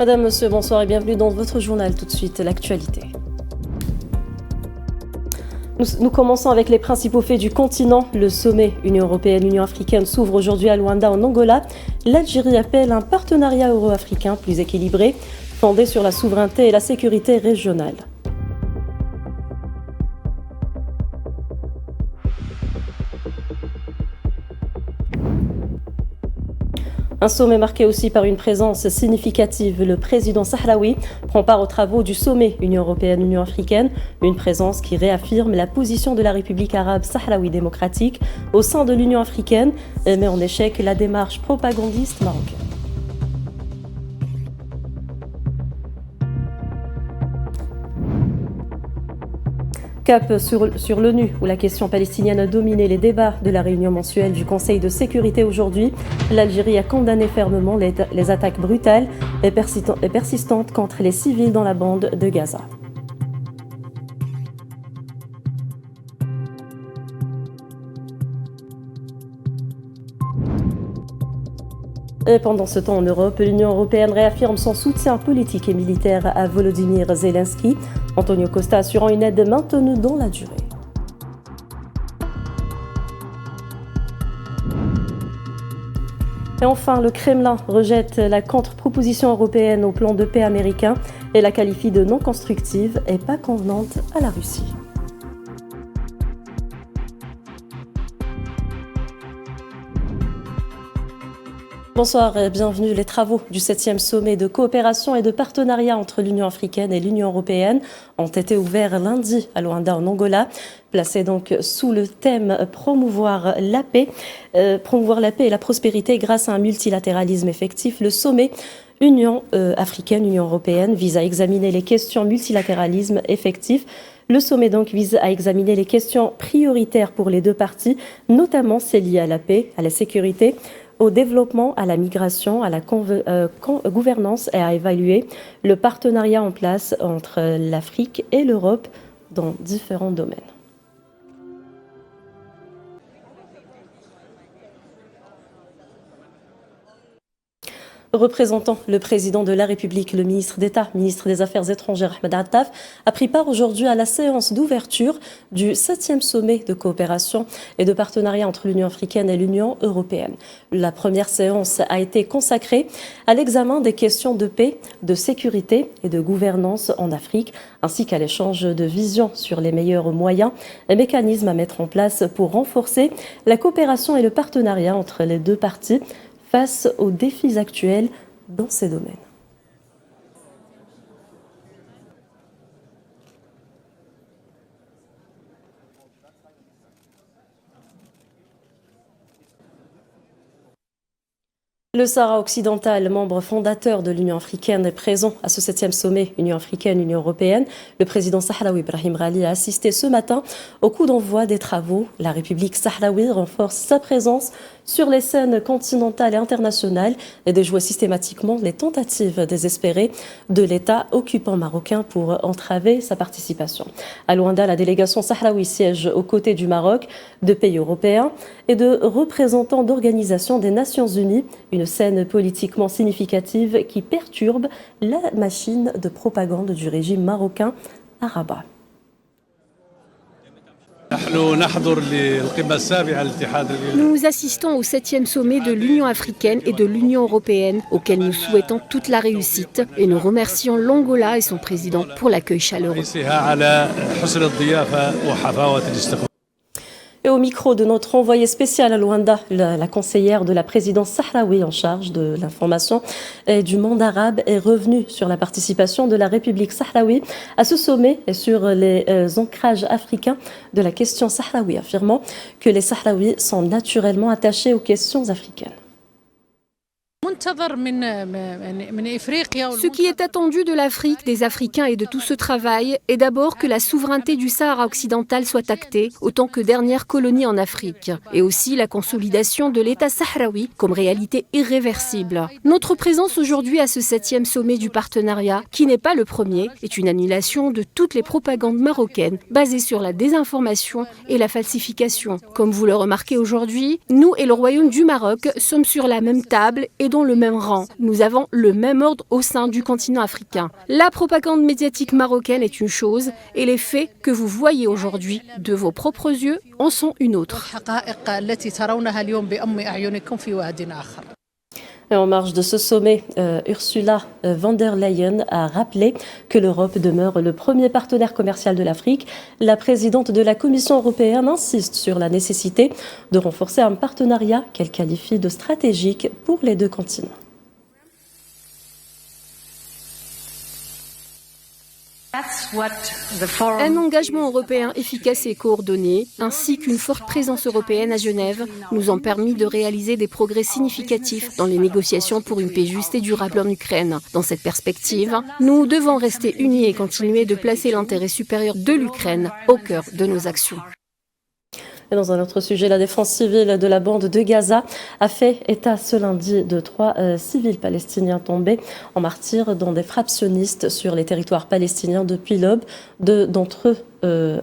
Madame, monsieur, bonsoir et bienvenue dans votre journal. Tout de suite, l'actualité. Nous commençons avec les principaux faits du continent. Le sommet Union européenne-Union africaine s'ouvre aujourd'hui à Luanda en Angola. L'Algérie appelle un partenariat euro-africain plus équilibré, fondé sur la souveraineté et la sécurité régionale. Un sommet marqué aussi par une présence significative. Le président sahraoui prend part aux travaux du sommet Union européenne-Union africaine, une présence qui réaffirme la position de la République arabe sahraoui démocratique au sein de l'Union africaine et met en échec la démarche propagandiste marocaine. Cap sur l'ONU, où la question palestinienne a dominé les débats de la réunion mensuelle du Conseil de sécurité aujourd'hui. L'Algérie a condamné fermement les attaques brutales et persistantes contre les civils dans la bande de Gaza. Et pendant ce temps en Europe, l'Union européenne réaffirme son soutien politique et militaire à Volodymyr Zelensky, Antonio Costa assurant une aide maintenue dans la durée. Et enfin, le Kremlin rejette la contre-proposition européenne au plan de paix américain et la qualifie de non constructive et pas convenante à la Russie. Bonsoir et bienvenue. Les travaux du 7e sommet de coopération et de partenariat entre l'Union africaine et l'Union européenne ont été ouverts lundi à Luanda en Angola, placés donc sous le thème promouvoir la paix et la prospérité grâce à un multilatéralisme effectif. Le sommet Union africaine, Union européenne vise à examiner les questions multilatéralisme effectif. Le sommet donc vise à examiner les questions prioritaires pour les deux parties, notamment celles liées à la paix, à la sécurité, au développement, à la migration, à la gouvernance et à évaluer le partenariat en place entre l'Afrique et l'Europe dans différents domaines. Représentant le président de la République, le ministre d'État, ministre des Affaires étrangères, Ahmed Attaf, a pris part aujourd'hui à la séance d'ouverture du 7e sommet de coopération et de partenariat entre l'Union africaine et l'Union européenne. La première séance a été consacrée à l'examen des questions de paix, de sécurité et de gouvernance en Afrique, ainsi qu'à l'échange de visions sur les meilleurs moyens et mécanismes à mettre en place pour renforcer la coopération et le partenariat entre les deux parties face aux défis actuels dans ces domaines. Le Sahara occidental, membre fondateur de l'Union africaine, est présent à ce 7e sommet Union africaine-Union européenne. Le président sahraoui Brahim Ghali a assisté ce matin au coup d'envoi des travaux. La République sahraoui renforce sa présence sur les scènes continentales et internationales et déjoue systématiquement les tentatives désespérées de l'État occupant marocain pour entraver sa participation. À Luanda, la délégation sahraoui siège aux côtés du Maroc, de pays européens et de représentants d'organisations des Nations Unies, une scène politiquement significative qui perturbe la machine de propagande du régime marocain à Rabat. Nous assistons au 7e sommet de l'Union africaine et de l'Union européenne, auquel nous souhaitons toute la réussite et nous remercions l'Angola et son président pour l'accueil chaleureux. Et au micro de notre envoyé spécial à Luanda, la conseillère de la présidence sahraoui en charge de l'information et du monde arabe est revenue sur la participation de la République sahraoui à ce sommet et sur les ancrages africains de la question sahraoui, affirmant que les Sahraouis sont naturellement attachés aux questions africaines. Ce qui est attendu de l'Afrique, des Africains et de tout ce travail est d'abord que la souveraineté du Sahara occidental soit actée, autant que dernière colonie en Afrique, et aussi la consolidation de l'État sahraoui comme réalité irréversible. Notre présence aujourd'hui à ce 7e sommet du partenariat, qui n'est pas le premier, est une annulation de toutes les propagandes marocaines basées sur la désinformation et la falsification. Comme vous le remarquez aujourd'hui, nous et le Royaume du Maroc sommes sur la même table et dont le même rang. Nous avons le même ordre au sein du continent africain. La propagande médiatique marocaine est une chose et les faits que vous voyez aujourd'hui de vos propres yeux en sont une autre. Et en marge de ce sommet, Ursula von der Leyen a rappelé que l'Europe demeure le premier partenaire commercial de l'Afrique. La présidente de la Commission européenne insiste sur la nécessité de renforcer un partenariat qu'elle qualifie de stratégique pour les deux continents. Un engagement européen efficace et coordonné, ainsi qu'une forte présence européenne à Genève, nous ont permis de réaliser des progrès significatifs dans les négociations pour une paix juste et durable en Ukraine. Dans cette perspective, nous devons rester unis et continuer de placer l'intérêt supérieur de l'Ukraine au cœur de nos actions. Et dans un autre sujet, la défense civile de la bande de Gaza a fait état ce lundi de 3 civils palestiniens tombés en martyrs dans des frappes sionistes sur les territoires palestiniens depuis l'aube. Deux d'entre eux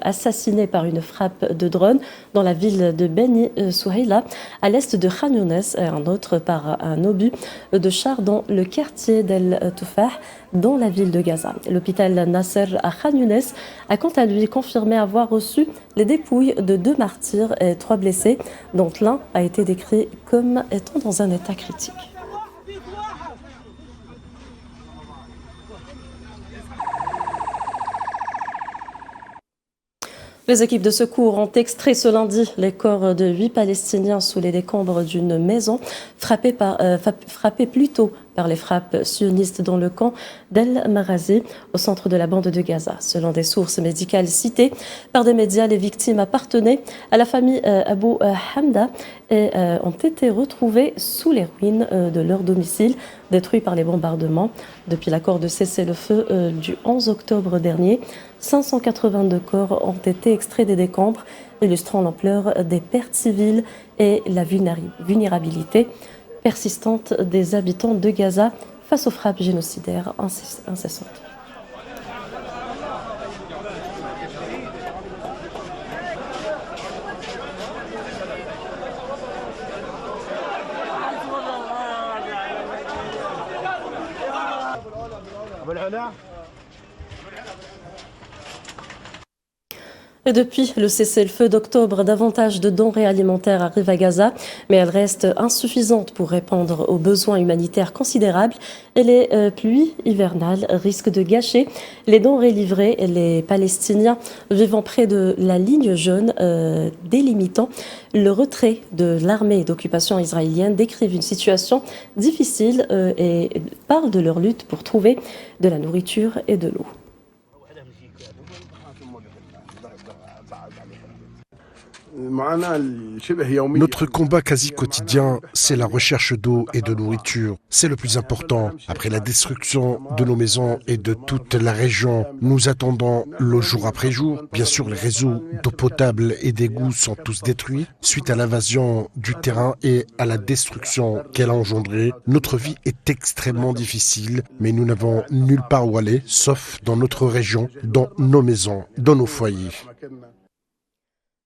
assassinés par une frappe de drone dans la ville de Beni Souheila, à l'est de Khan Younes, et un autre par un obus de char dans le quartier d'El Toufah, dans la ville de Gaza. L'hôpital Nasser à Khan Younes a quant à lui confirmé avoir reçu les dépouilles de 2 martyrs et 3 blessés, dont l'un a été décrit comme étant dans un état critique. Les équipes de secours ont extrait ce lundi les corps de 8 Palestiniens sous les décombres d'une maison frappée plus tôt par les frappes sionistes dans le camp d'El Marazi, au centre de la bande de Gaza. Selon des sources médicales citées par des médias, les victimes appartenaient à la famille Abu Hamda et ont été retrouvées sous les ruines de leur domicile, détruits par les bombardements. Depuis l'accord de cessez-le-feu du 11 octobre dernier, 582 corps ont été extraits des décombres, illustrant l'ampleur des pertes civiles et la vulnérabilité persistante des habitants de Gaza face aux frappes génocidaires incessantes. Et depuis le cessez-le-feu d'octobre, davantage de denrées alimentaires arrivent à Gaza, mais elles restent insuffisantes pour répondre aux besoins humanitaires considérables et les pluies hivernales risquent de gâcher les denrées livrées. Les Palestiniens vivant près de la ligne jaune délimitant le retrait de l'armée d'occupation israélienne décrivent une situation difficile et parlent de leur lutte pour trouver de la nourriture et de l'eau. Notre combat quasi quotidien, c'est la recherche d'eau et de nourriture. C'est le plus important. Après la destruction de nos maisons et de toute la région, nous attendons l'eau jour après jour. Bien sûr, les réseaux d'eau potable et d'égouts sont tous détruits suite à l'invasion du terrain et à la destruction qu'elle a engendrée. Notre vie est extrêmement difficile, mais nous n'avons nulle part où aller, sauf dans notre région, dans nos maisons, dans nos foyers.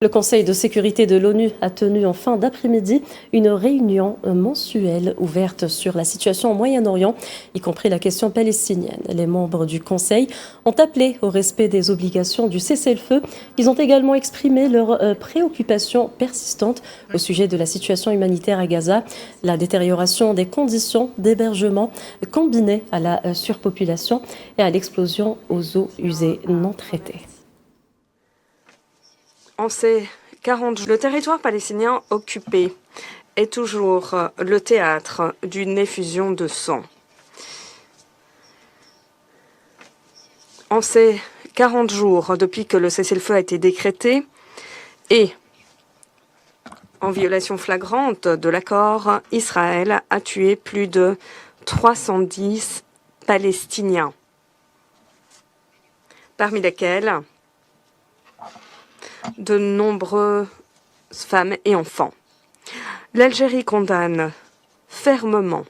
Le Conseil de sécurité de l'ONU a tenu en fin d'après-midi une réunion mensuelle ouverte sur la situation au Moyen-Orient, y compris la question palestinienne. Les membres du Conseil ont appelé au respect des obligations du cessez-le-feu. Ils ont également exprimé leur préoccupation persistante au sujet de la situation humanitaire à Gaza, la détérioration des conditions d'hébergement combinée à la surpopulation et à l'explosion aux eaux usées non traitées. En ces 40 jours, le territoire palestinien occupé est toujours le théâtre d'une effusion de sang. En ces 40 jours, depuis que le cessez-le-feu a été décrété, et en violation flagrante de l'accord, Israël a tué plus de 310 Palestiniens, parmi lesquels de nombreuses femmes et enfants. L'Algérie condamne fermement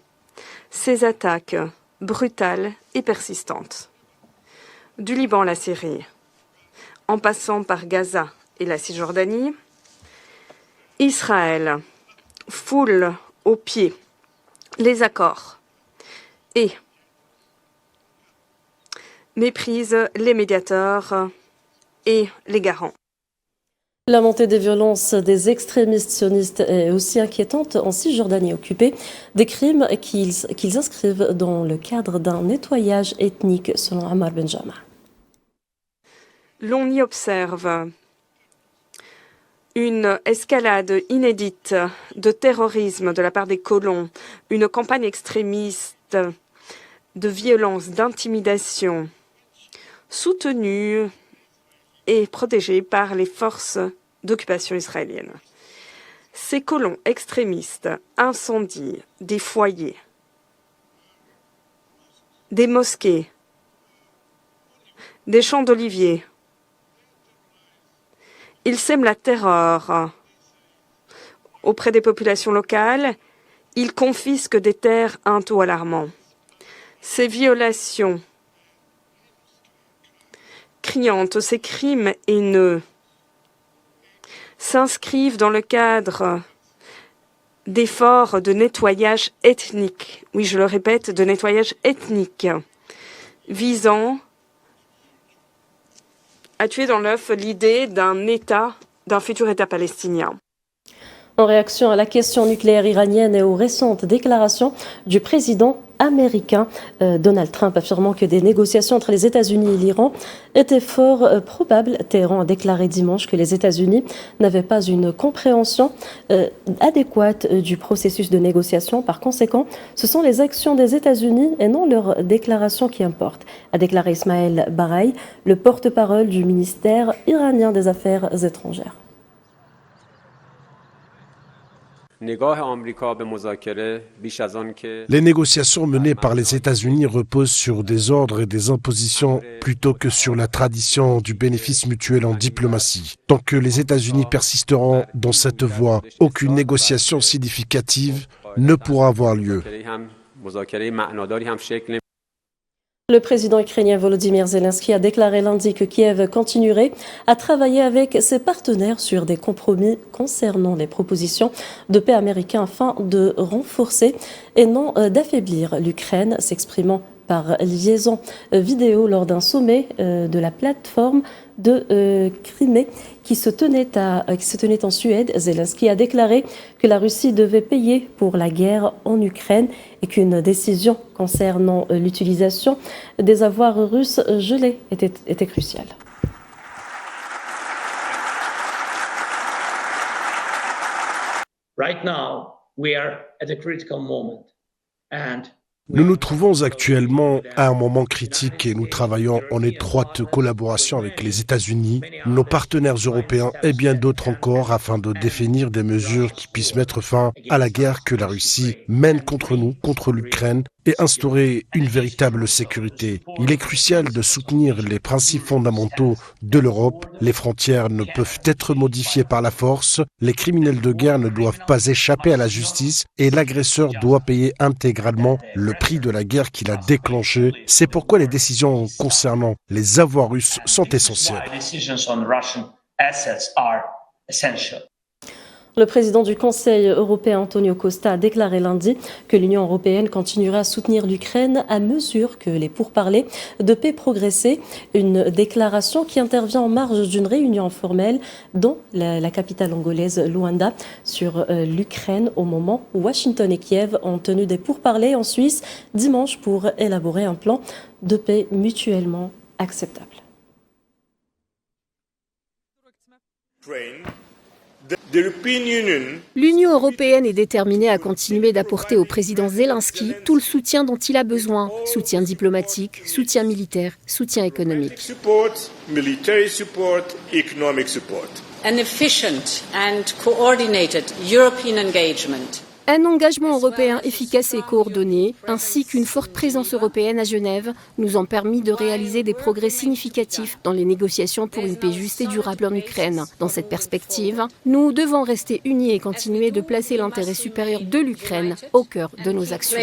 ces attaques brutales et persistantes. Du Liban à la Syrie, en passant par Gaza et la Cisjordanie, Israël foule aux pieds les accords et méprise les médiateurs et les garants. La montée des violences des extrémistes sionistes est aussi inquiétante en Cisjordanie occupée, des crimes qu'ils inscrivent dans le cadre d'un nettoyage ethnique, selon Ammar Benjama. L'on y observe une escalade inédite de terrorisme de la part des colons, une campagne extrémiste de violence, d'intimidation, soutenue et protégée par les forces d'occupation israélienne. Ces colons extrémistes incendient des foyers, des mosquées, des champs d'oliviers. Ils sèment la terreur auprès des populations locales. Ils confisquent des terres un taux alarmant. Ces violations criantes, ces crimes haineux s'inscrivent dans le cadre d'efforts de nettoyage ethnique. Oui, je le répète, de nettoyage ethnique, visant à tuer dans l'œuf l'idée d'un futur État palestinien. En réaction à la question nucléaire iranienne et aux récentes déclarations du président américain Donald Trump affirmant que des négociations entre les États-Unis et l'Iran étaient fort probables, Téhéran a déclaré dimanche que les États-Unis n'avaient pas une compréhension adéquate du processus de négociation. Par conséquent, ce sont les actions des États-Unis et non leurs déclarations qui importent, a déclaré Ismaël Baraï, le porte-parole du ministère iranien des Affaires étrangères. Les négociations menées par les États-Unis reposent sur des ordres et des impositions plutôt que sur la tradition du bénéfice mutuel en diplomatie. Tant que les États-Unis persisteront dans cette voie, aucune négociation significative ne pourra avoir lieu. Le président ukrainien Volodymyr Zelensky a déclaré lundi que Kiev continuerait à travailler avec ses partenaires sur des compromis concernant les propositions de paix américaines afin de renforcer et non d'affaiblir l'Ukraine, s'exprimant par liaison vidéo lors d'un sommet de la plateforme de Crimée qui se tenait en Suède. Zelensky a déclaré que la Russie devait payer pour la guerre en Ukraine et qu'une décision concernant l'utilisation des avoirs russes gelés était cruciale. Right now, we are at a critical moment, and nous nous trouvons actuellement à un moment critique et nous travaillons en étroite collaboration avec les États-Unis, nos partenaires européens et bien d'autres encore afin de définir des mesures qui puissent mettre fin à la guerre que la Russie mène contre nous, contre l'Ukraine, et instaurer une véritable sécurité. Il est crucial de soutenir les principes fondamentaux de l'Europe. Les frontières ne peuvent être modifiées par la force, les criminels de guerre ne doivent pas échapper à la justice et l'agresseur doit payer intégralement le prix de la guerre qu'il a déclenchée. C'est pourquoi les décisions concernant les avoirs russes sont essentielles. Le président du Conseil européen, Antonio Costa, a déclaré lundi que l'Union européenne continuera à soutenir l'Ukraine à mesure que les pourparlers de paix progressaient. Une déclaration qui intervient en marge d'une réunion informelle dans la capitale angolaise, Luanda, sur l'Ukraine, au moment où Washington et Kiev ont tenu des pourparlers en Suisse dimanche pour élaborer un plan de paix mutuellement acceptable. L'Union européenne est déterminée à continuer d'apporter au président Zelensky tout le soutien dont il a besoin. Soutien diplomatique, soutien militaire, soutien économique. An efficient and coordinated European engagement. Un engagement européen efficace et coordonné, ainsi qu'une forte présence européenne à Genève, nous ont permis de réaliser des progrès significatifs dans les négociations pour une paix juste et durable en Ukraine. Dans cette perspective, nous devons rester unis et continuer de placer l'intérêt supérieur de l'Ukraine au cœur de nos actions.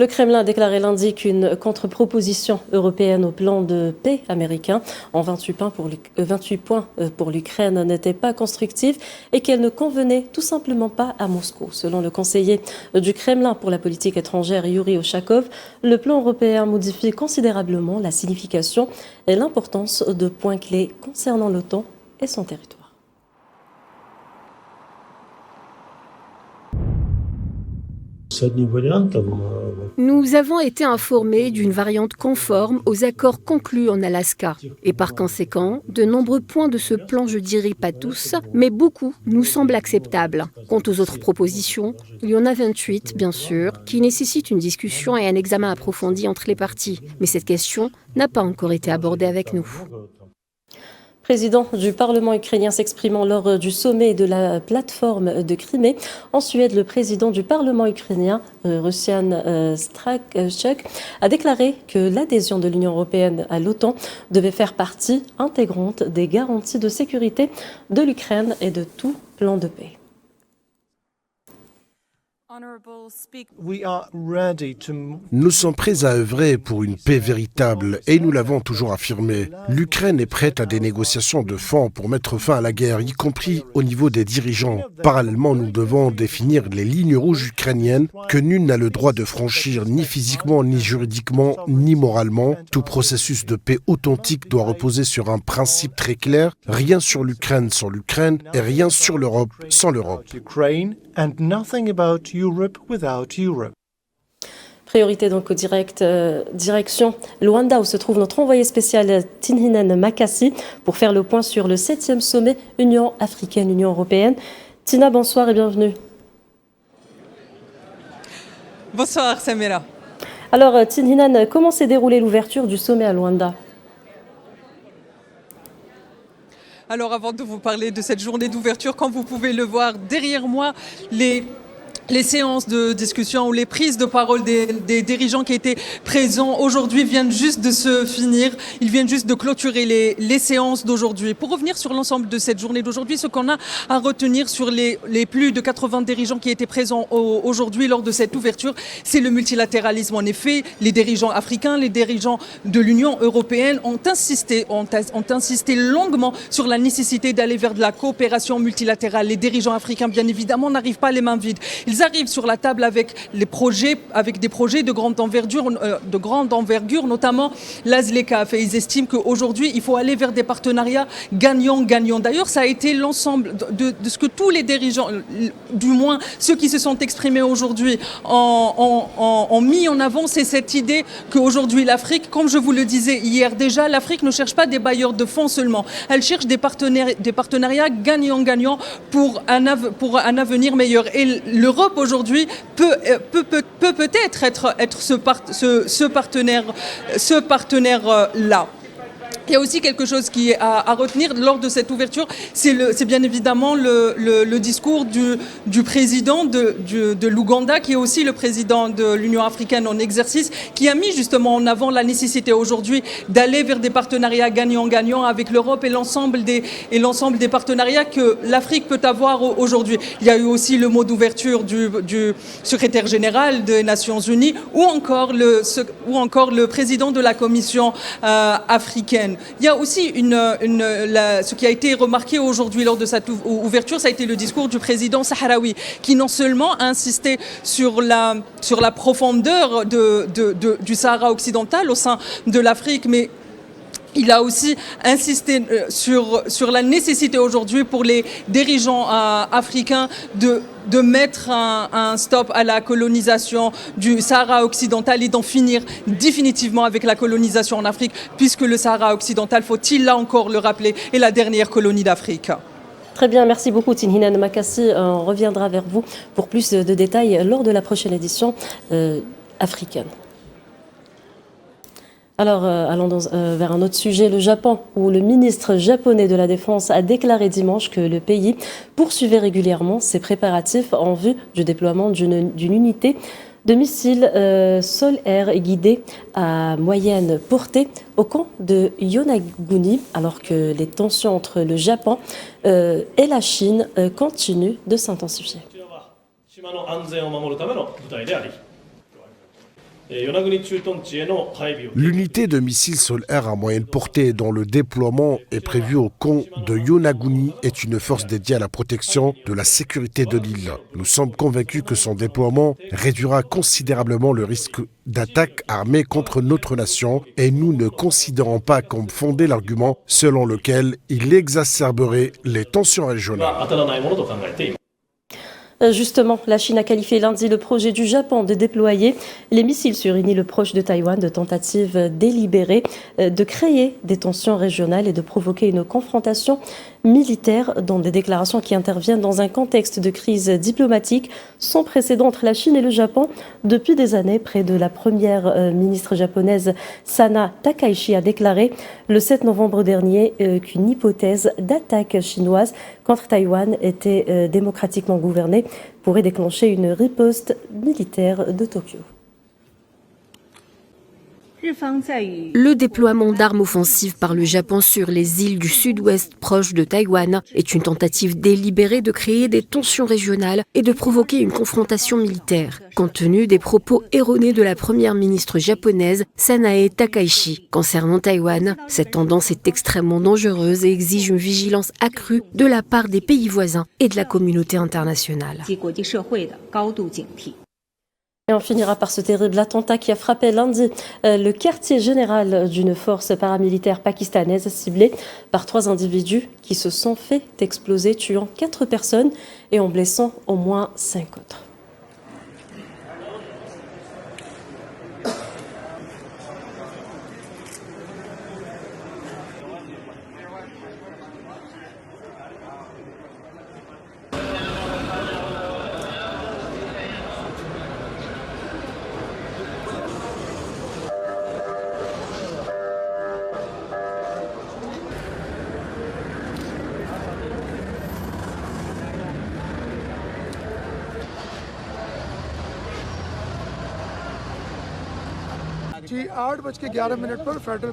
Le Kremlin a déclaré lundi qu'une contre-proposition européenne au plan de paix américain en 28 points pour l'Ukraine n'était pas constructive et qu'elle ne convenait tout simplement pas à Moscou. Selon le conseiller du Kremlin pour la politique étrangère Yuri Ushakov, le plan européen modifie considérablement la signification et l'importance de points clés concernant l'OTAN et son territoire. Nous avons été informés d'une variante conforme aux accords conclus en Alaska. Et par conséquent, de nombreux points de ce plan, je dirais pas tous, mais beaucoup nous semblent acceptables. Quant aux autres propositions, il y en a 28, bien sûr, qui nécessitent une discussion et un examen approfondi entre les parties. Mais cette question n'a pas encore été abordée avec nous. Président du Parlement ukrainien s'exprimant lors du sommet de la plateforme de Crimée. En Suède, le président du Parlement ukrainien, Russian Strakchuk, a déclaré que l'adhésion de l'Union européenne à l'OTAN devait faire partie intégrante des garanties de sécurité de l'Ukraine et de tout plan de paix. Nous sommes prêts à œuvrer pour une paix véritable et nous l'avons toujours affirmé. L'Ukraine est prête à des négociations de fond pour mettre fin à la guerre, y compris au niveau des dirigeants. Parallèlement, nous devons définir les lignes rouges ukrainiennes que nul n'a le droit de franchir, ni physiquement, ni juridiquement, ni moralement. Tout processus de paix authentique doit reposer sur un principe très clair. Rien sur l'Ukraine sans l'Ukraine et rien sur l'Europe sans l'Europe. Priorité donc direction Luanda où se trouve notre envoyé spécial Tinhinen Makassi pour faire le point sur le 7e sommet Union africaine-Union européenne. Tina, bonsoir et bienvenue. Bonsoir Samira. Alors Tinhinen, comment s'est déroulée l'ouverture du sommet à Luanda ? Alors avant de vous parler de cette journée d'ouverture, comme vous pouvez le voir derrière moi, les séances de discussion ou les prises de parole des dirigeants qui étaient présents aujourd'hui viennent juste de se finir. Ils viennent juste de clôturer les séances d'aujourd'hui. Pour revenir sur l'ensemble de cette journée d'aujourd'hui, ce qu'on a à retenir sur les plus de 80 dirigeants qui étaient présents aujourd'hui lors de cette ouverture, c'est le multilatéralisme. En effet, les dirigeants africains, les dirigeants de l'Union européenne ont insisté longuement sur la nécessité d'aller vers de la coopération multilatérale. Les dirigeants africains, bien évidemment, n'arrivent pas les mains vides. Ils arrivent sur la table avec des projets de grande envergure, notamment l'AZLECAF. Et ils estiment qu'aujourd'hui, il faut aller vers des partenariats gagnant-gagnant. D'ailleurs, ça a été l'ensemble de ce que tous les dirigeants, du moins ceux qui se sont exprimés aujourd'hui, ont mis en avant, c'est cette idée qu'aujourd'hui l'Afrique, comme je vous le disais hier déjà, l'Afrique ne cherche pas des bailleurs de fonds seulement. Elle cherche des partenariats gagnant-gagnant pour un avenir meilleur. Et l'Europe aujourd'hui peut peut-être être ce partenaire-là. Il y a aussi quelque chose qui est à retenir lors de cette ouverture, c'est bien évidemment le discours du président de l'Ouganda, qui est aussi le président de l'Union africaine en exercice, qui a mis justement en avant la nécessité aujourd'hui d'aller vers des partenariats gagnant-gagnant avec l'Europe et l'ensemble des partenariats que l'Afrique peut avoir aujourd'hui. Il y a eu aussi le mot d'ouverture du secrétaire général des Nations Unies ou encore le président de la Commission africaine. Il y a aussi ce qui a été remarqué aujourd'hui lors de cette ouverture, ça a été le discours du président sahraoui, qui non seulement a insisté sur la profondeur du Sahara occidental au sein de l'Afrique, mais il a aussi insisté sur la nécessité aujourd'hui pour les dirigeants africains de mettre un stop à la colonisation du Sahara occidental et d'en finir définitivement avec la colonisation en Afrique, puisque le Sahara occidental, faut-il là encore le rappeler, est la dernière colonie d'Afrique. Très bien, merci beaucoup Tinhinen Makassi. On reviendra vers vous pour plus de détails lors de la prochaine édition africaine. Alors, allons vers un autre sujet, le Japon, où le ministre japonais de la Défense a déclaré dimanche que le pays poursuivait régulièrement ses préparatifs en vue du déploiement d'une unité de missiles sol-air guidés à moyenne portée au camp de Yonaguni, alors que les tensions entre le Japon et la Chine continuent de s'intensifier. L'unité de missiles sol-air à moyenne portée dont le déploiement est prévu au camp de Yonaguni est une force dédiée à la protection de la sécurité de l'île. Nous sommes convaincus que son déploiement réduira considérablement le risque d'attaque armée contre notre nation et nous ne considérons pas comme fondé l'argument selon lequel il exacerberait les tensions régionales. Justement, la Chine a qualifié lundi le projet du Japon de déployer les missiles sur une île proche de Taïwan de tentative délibérée de créer des tensions régionales et de provoquer une confrontation militaire, dans des déclarations qui interviennent dans un contexte de crise diplomatique sans précédent entre la Chine et le Japon. Depuis des années, près de la première ministre japonaise Sana Takaichi a déclaré le 7 novembre dernier qu'une hypothèse d'attaque chinoise contre Taïwan était démocratiquement gouvernée pourrait déclencher une riposte militaire de Tokyo. Le déploiement d'armes offensives par le Japon sur les îles du sud-ouest proches de Taïwan est une tentative délibérée de créer des tensions régionales et de provoquer une confrontation militaire, compte tenu des propos erronés de la première ministre japonaise Sanae Takaichi. Concernant Taïwan, cette tendance est extrêmement dangereuse et exige une vigilance accrue de la part des pays voisins et de la communauté internationale. Et on finira par ce terrible attentat qui a frappé lundi le quartier général d'une force paramilitaire pakistanaise ciblée par 3 individus qui se sont fait exploser, tuant 4 personnes et en blessant au moins 5 autres.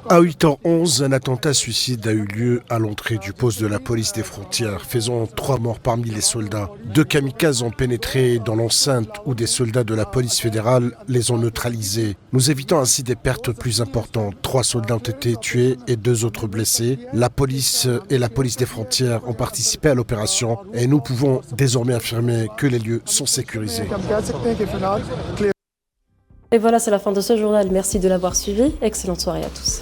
À 8h11, un attentat suicide a eu lieu à l'entrée du poste de la police des frontières, faisant 3 morts parmi les soldats. 2 kamikazes ont pénétré dans l'enceinte où des soldats de la police fédérale les ont neutralisés. Nous évitons ainsi des pertes plus importantes. 3 soldats ont été tués et 2 autres blessés. La police et la police des frontières ont participé à l'opération et nous pouvons désormais affirmer que les lieux sont sécurisés. Et voilà, c'est la fin de ce journal. Merci de l'avoir suivi. Excellente soirée à tous.